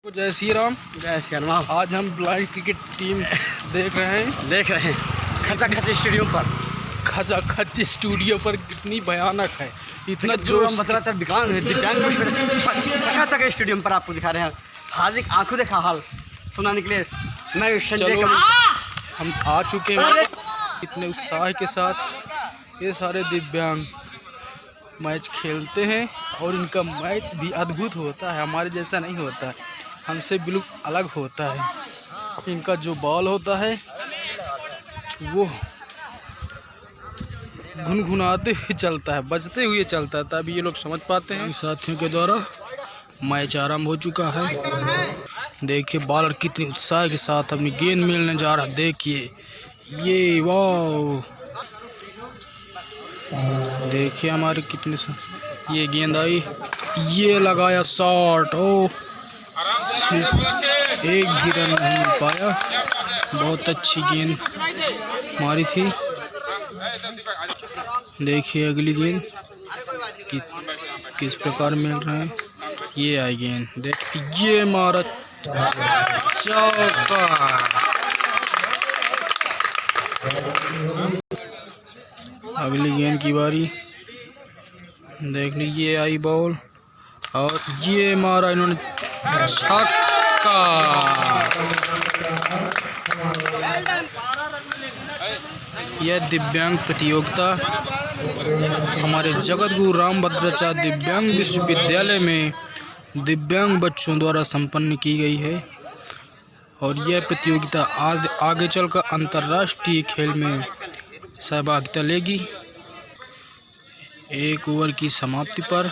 जय श्री राम। जय श्री राम। आज हम ब्लाइंड क्रिकेट टीम देख रहे हैं खचाखच स्टेडियम पर। खचाखच स्टूडियो पर कितनी भयानक है, इतना जो हम बता रहे दिव्यांग खचाखच स्टेडियम पर आपको दिखा रहे हैं। हार्दिक आंखों देखा हाल सुना निकले। मैं संजय हम आ चुके हैं इतने उत्साह के साथ। ये सारे दिव्यांग मैच खेलते हैं और इनका मैच भी अद्भुत होता है, हमारे जैसा नहीं होता है, हमसे बिल्कुल अलग होता है। इनका जो बॉल होता है वो घुनघुनाते हुए चलता है, बजते हुए चलता है, तभी ये लोग समझ पाते हैं। साथियों के द्वारा मैच आरंभ हो चुका है। देखिए बॉलर कितने उत्साह के साथ अपनी गेंद मिलने जा रहा है। देखिए ये वाह, देखिए हमारे कितने ये गेंद आई, ये लगाया शॉट। ओ एक भी रन नहीं मिल पाया, बहुत अच्छी गेंद मारी थी। देखिए अगली गेंद किस प्रकार मिल रहा है। ये आई गेंद, देखिए ये मारा चौका। अगली गेंद की बारी, देख लीजिए आई बॉल और ये मारा इन्होंने छक्का। यह दिव्यांग प्रतियोगिता हमारे जगत गुरु रामभद्राचार्य दिव्यांग विश्वविद्यालय में दिव्यांग बच्चों द्वारा संपन्न की गई है और यह प्रतियोगिता आगे चलकर अंतर्राष्ट्रीय खेल में सहभागिता लेगी। 1 ओवर की समाप्ति पर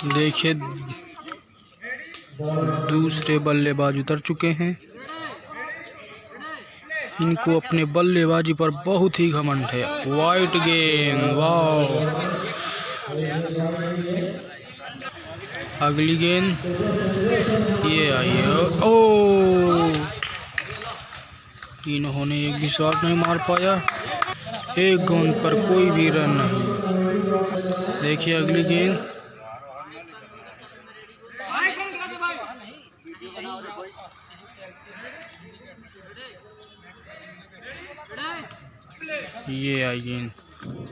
देखिए दूसरे बल्लेबाज उतर चुके हैं। इनको अपने बल्लेबाजी पर बहुत ही घमंड है। वाइट गेंद, वाह। अगली गेंद ये आई है, ओ इन्होंने एक भी शॉट नहीं मार पाया, एक गेंद पर कोई भी रन नहीं। देखिए अगली गेंद, ये आई गेंद,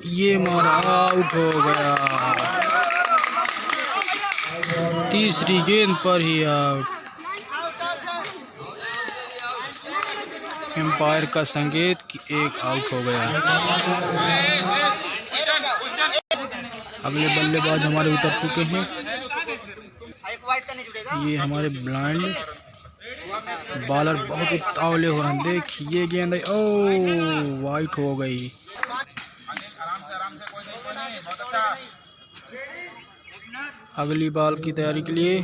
ये मारा, आउट हो गया। तीसरी गेंद पर ही आउट। एम्पायर का संकेत कि एक आउट हो गया। अगले बल्लेबाज हमारे उतर चुके हैं। ये हमारे ब्लाइंड बॉलर बहुत उतावले हो रहे हैं। देखिए गेंद, ओ वाइट हो गई। अगली बॉल की तैयारी के लिए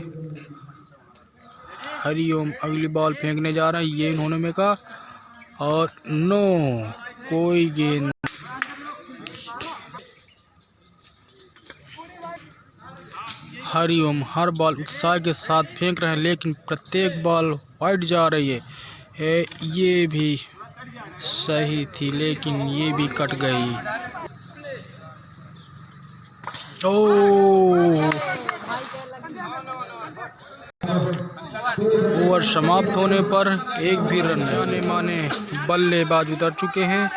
हरिओम अगली बॉल फेंकने जा रहा है। ये इन्होंने में कहा और नो, कोई गेंद। हरिओम हर बॉल उत्साह के साथ फेंक रहे हैं, लेकिन प्रत्येक बॉल वाइड जा रही है। ये भी सही थी, लेकिन ये भी कट गई। ओवर समाप्त होने पर एक भी रन। जाने माने बल्लेबाज उतर चुके हैं।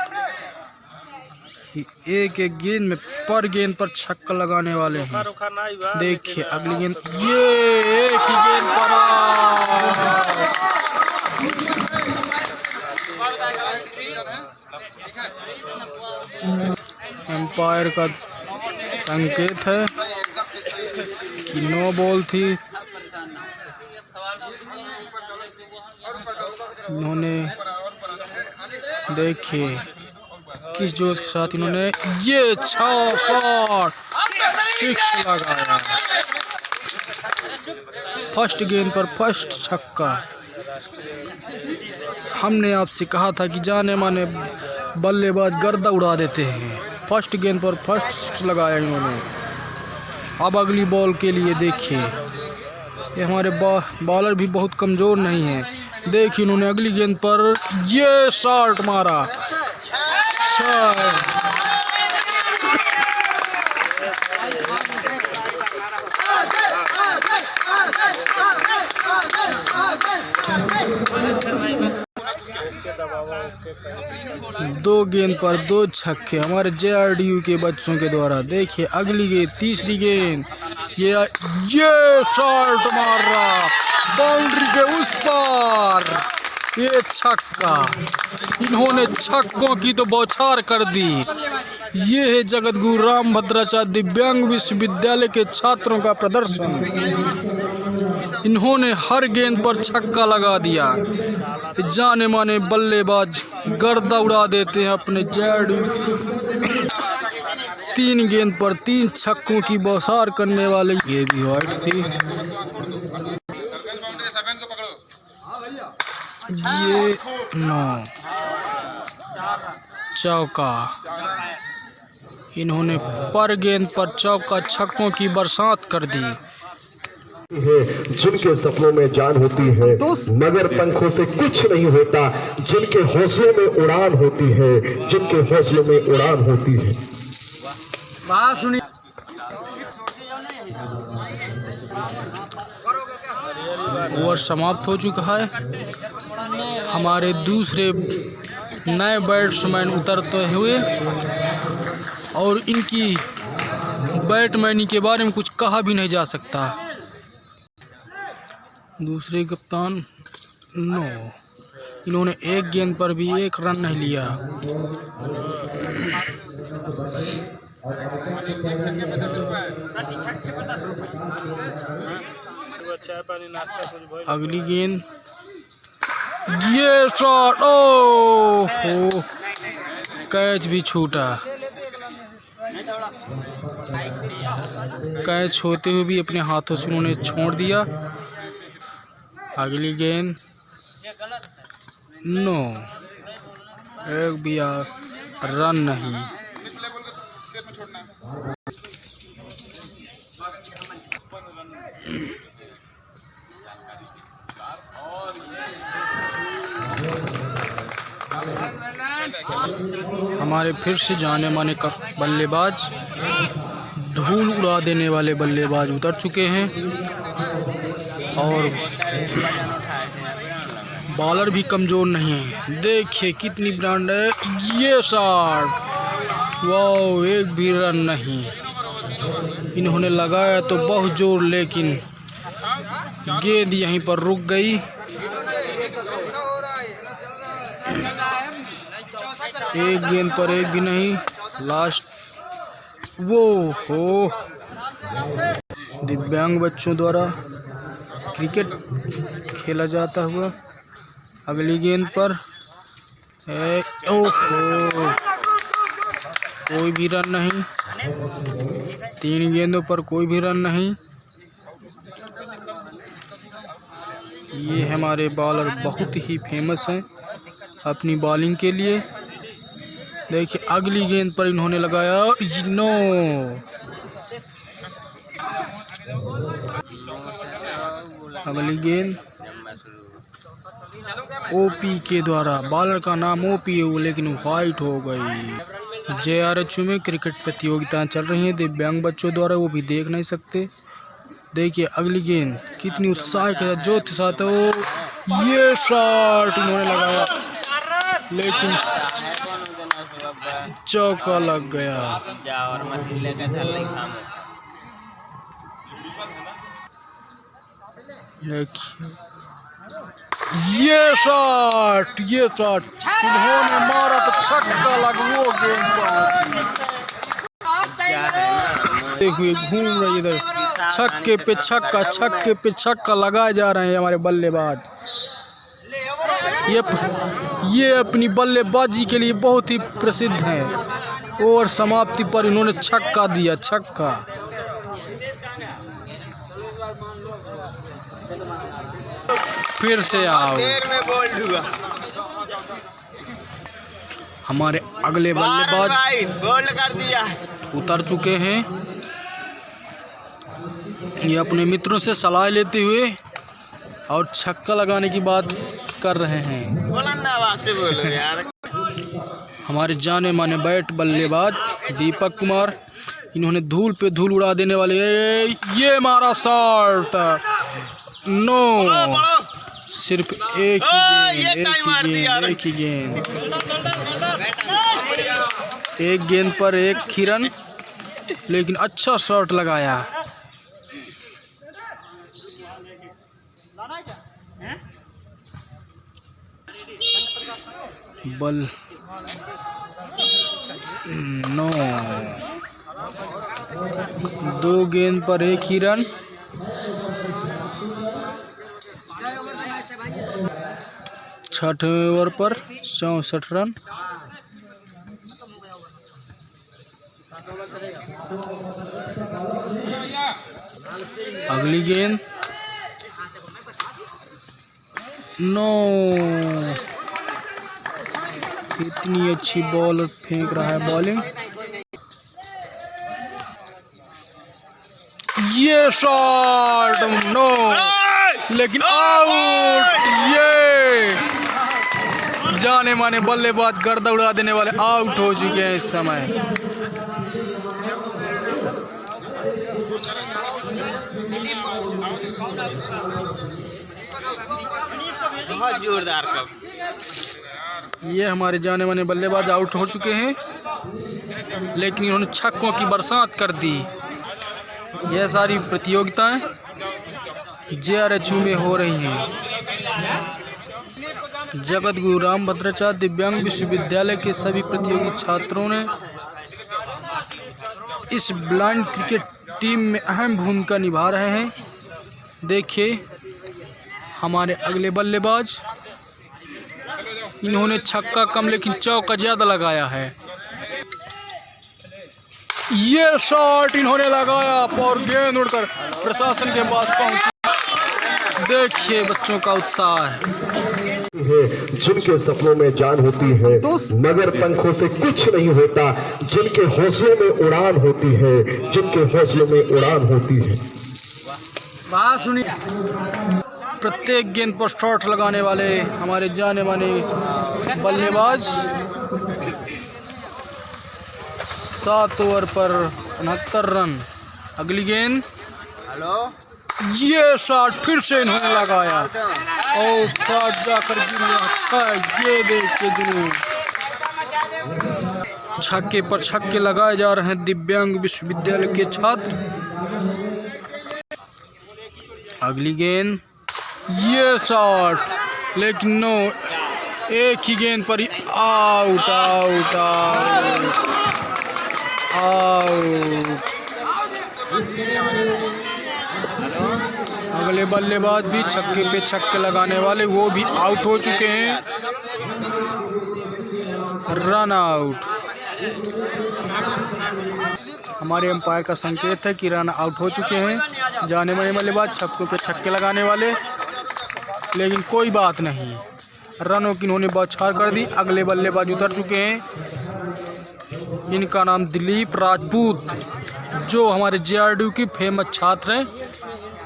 एक एक गेंद में पर गेंद पर छक्का लगाने वाले हैं। देखिए अगली गेंद, ये एक ही गेंद पर। एम्पायर का संकेत है कि नो बॉल थी। इन्होंने देखिए किस जोश के साथ इन्होंने ये 6 शॉट 6 लगाया। फर्स्ट गेंद पर फर्स्ट छक्का। हमने आपसे कहा था कि जाने माने बल्लेबाज गर्दा उड़ा देते हैं। फर्स्ट गेंद पर फर्स्ट लगाया इन्होंने। अब अगली बॉल के लिए देखिए, ये हमारे बॉलर भी बहुत कमज़ोर नहीं है। देखिए इन्होंने अगली गेंद पर ये शॉट मारा। 2 गेंद पर 2 छक्के हमारे JRDU के बच्चों के द्वारा। देखिए अगली गेंद, तीसरी गेंद, ये शॉट मार रहा बाउंड्री के उस पार, ये छक्का। इन्होंने छक्कों की तो बौछार कर दी। ये है जगत गुरु रामभद्राचार्य दिव्यांग विश्वविद्यालय के छात्रों का प्रदर्शन। इन्होंने हर गेंद पर छक्का लगा दिया। जाने माने बल्लेबाज गर्दा उड़ा देते हैं अपने JRDU। 3 गेंद पर 3 छक्कों की बौछार करने वाले। ये भी वाइट थी। ये 9 चौका। इन्होंने पर गेंद पर चौका छक्कों की बरसात कर दी है। जिनके सपनों में जान होती है मगर पंखों से कुछ नहीं होता, जिनके हौसलों में उड़ान होती है, जिनके हौसलों में उड़ान होती है। ओवर समाप्त हो चुका है। हमारे दूसरे नए बैट्समैन उतरते हुए, और इनकी बैटमैनी के बारे में कुछ कहा भी नहीं जा सकता। दूसरे कप्तान 9, इन्होंने 1 गेंद पर भी 1 रन नहीं लिया। अगली गेंद, ये शॉट, ओह कैच भी छूटा। कैच होते हुए भी अपने हाथों से उन्होंने छोड़ दिया। अगली गेंद 9, 1 भी रन नहीं। हमारे फिर से जाने माने का बल्लेबाज, धूल उड़ा देने वाले बल्लेबाज उतर चुके हैं, और बॉलर भी कमज़ोर नहीं है। देखिए कितनी ब्रांड है। ये शॉट, वाह, 1 भी रन नहीं। इन्होंने लगाया तो बहुत जोर, लेकिन गेंद यहीं पर रुक गई। एक गेंद पर 1 भी नहीं। लास्ट, वो हो दिव्यांग बच्चों द्वारा क्रिकेट खेला जाता हुआ। अगली गेंद पर ओहो, कोई भी रन नहीं। 3 गेंदों पर कोई भी रन नहीं। ये हमारे बॉलर बहुत ही फेमस हैं अपनी बॉलिंग के लिए। देखिए अगली गेंद पर इन्होंने लगाया 9। अगली गेंद ओपी के द्वारा, बॉलर का नाम ओपी है लेकिन वाइट हो गई। JRHU में क्रिकेट प्रतियोगिताएं चल रही हैं दिव्यांग बच्चों द्वारा, वो भी देख नहीं सकते। देखिए अगली गेंद कितनी उत्साह के साथ, जो साथ हो, ये शॉट इन्होंने लगाया लेकिन चौका लग गया। ये शॉट इन्होंने मारा तो छक्का लग, वो गेंद देखिए घूम रही इधर, छक्के पे छक्का लगाए जा रहे हैं हमारे बल्लेबाज। ये अपनी बल्लेबाजी के लिए बहुत ही प्रसिद्ध हैं, और समाप्ति पर इन्होंने छक्का दिया, छक्का। फिर से आओ, हमारे अगले बल्लेबाज बोल्ड कर दिया, उतर चुके हैं। ये अपने मित्रों से सलाह लेते हुए और छक्का लगाने की बात कर रहे हैं। बोलो यार। हमारे जाने माने बैट बल्लेबाज दीपक कुमार, इन्होंने धूल पे धूल उड़ा देने वाले, ये मारा शॉट, 9 सिर्फ एक ही गेंद एक गेंद पर एक ही रन, लेकिन अच्छा शॉट लगाया। बल नो, 2 गेंद पर एक ही रन। छठवें ओवर पर 64 रन। अगली गेंद नो, इतनी अच्छी बॉलर फेंक रहा है बॉलिंग। ये शॉट नो, लेकिन आउट। ये जाने माने बल्लेबाज गर्दा उड़ा देने वाले आउट हो चुके हैं इस समय। बहुत जोरदार कप। ये हमारे जाने माने बल्लेबाज आउट हो चुके हैं, लेकिन इन्होंने छक्कों की बरसात कर दी। यह सारी प्रतियोगिताएं JRHU में हो रही हैं। जगत गुरु रामभद्राचार्य दिव्यांग विश्वविद्यालय के सभी प्रतियोगी छात्रों ने इस ब्लाइंड क्रिकेट टीम में अहम भूमिका निभा रहे हैं। देखिए हमारे अगले बल्लेबाज, इन्होंने छक्का कम लेकिन चौका ज़्यादा लगाया है। ये शॉट इन्होंने लगाया और गेंद उड़कर प्रशासन के पास पहुंची। देखिए बच्चों का उत्साह है, जिनके सपनों में जान होती है मगर पंखों से कुछ नहीं होता, जिनके हौसलों में उड़ान होती है, जिनके हौसलों में उड़ान होती है। बात सुनिए, प्रत्येक गेंद पर शॉट लगाने वाले हमारे जाने माने बल्लेबाज 7 ओवर पर 69 रन। अगली गेंद ये शॉट फिर से इन्होंने लगाया और शॉट जाकर गिरा। अच्छा, ये देखिए जुनून, छक्के पर छक्के लगाए जा रहे हैं दिव्यांग विश्वविद्यालय के छात्र। अगली गेंद ये शॉट, लेकिन नो, एक ही गेंद पर ही आउट आउट आउट आउट। अगले बल्लेबाज भी छक्के पे छक्के लगाने वाले, वो भी आउट हो चुके हैं। Run out. हमारे अंपायर का संकेत है कि रन आउट हो चुके हैं जाने माने बल्लेबाज छक्कों पे छक्के लगाने वाले, लेकिन कोई बात नहीं, रनों की इन्होंने बौछार कर दी। अगले बल्लेबाज उतर चुके हैं। इनका नाम दिलीप राजपूत, जो हमारे JRHU की फेमस छात्र हैं।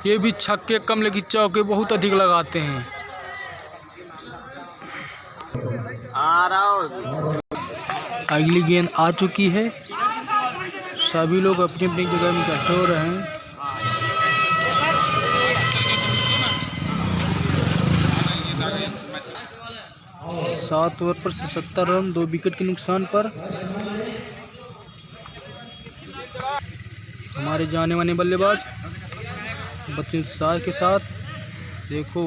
ये भी छक्के कम लेकिन चौके बहुत अधिक लगाते हैं। अगली गेंद आ चुकी है। सभी लोग अपनी अपनी जगह में इकट्ठे हो रहे हैं। सात ओवर पर 77 रन, 2 विकेट के नुकसान पर हमारे जाने माने बल्लेबाज बच्चे उत्साह के साथ। देखो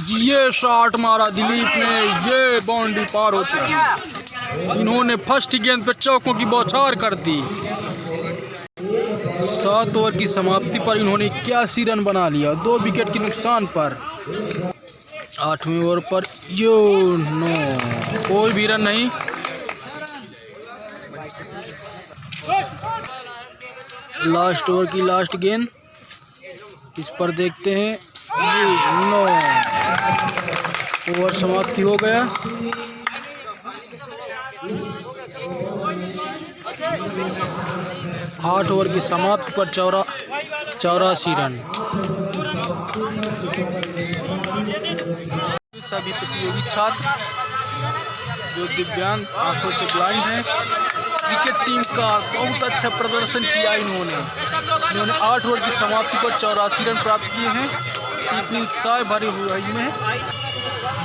ये शॉट मारा दिलीप ने, ये बाउंड्री पार हो चुकी। इन्होंने फर्स्ट गेंद पर चौकों की बौछार कर दी। 7 ओवर की समाप्ति पर इन्होंने 81 रन बना लिया 2 विकेट के नुकसान पर। 8वें ओवर पर यो नो, कोई भी रन नहीं। लास्ट ओवर की लास्ट गेंद, इस पर देखते हैं। ये नो, ओवर समाप्ति हो गया। आठ ओवर की समाप्ति पर 84 रन। सभी प्रतियोगी छात्र जो दिव्यांग आंखों से ब्लाइंड हैं, क्रिकेट टीम का बहुत अच्छा प्रदर्शन किया इन्होंने 8 ओवर की समाप्ति पर 84 रन प्राप्त किए हैं। इतनी उत्साह भरे हुए में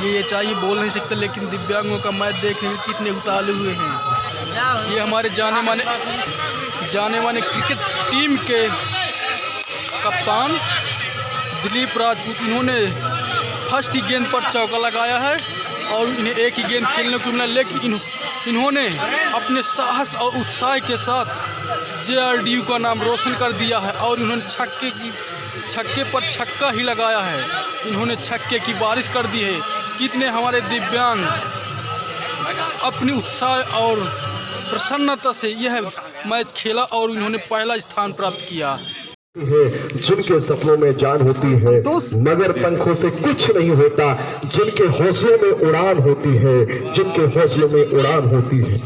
ये चाहिए बोल नहीं सकते, लेकिन दिव्यांगों का मैच देखने में कितने उतावले हुए हैं। ये हमारे जाने माने क्रिकेट टीम के कप्तान दिलीप राजपूत, इन्होंने फर्स्ट ही गेंद पर चौका लगाया है और इन्हें एक ही गेंद खेलने को मिला, लेकिन इन्होंने अपने साहस और उत्साह के साथ JRDU का नाम रोशन कर दिया है और इन्होंने छक्के पर छक्का ही लगाया है। इन्होंने छक्के की बारिश कर दी है। कितने हमारे दिव्यांग अपनी उत्साह और प्रसन्नता से यह मैच खेला और इन्होंने पहला स्थान प्राप्त किया है, जिनके सपनों में जान होती है मगर पंखों से कुछ नहीं होता, जिनके हौसलों में उड़ान होती है, जिनके हौसलों में उड़ान होती है।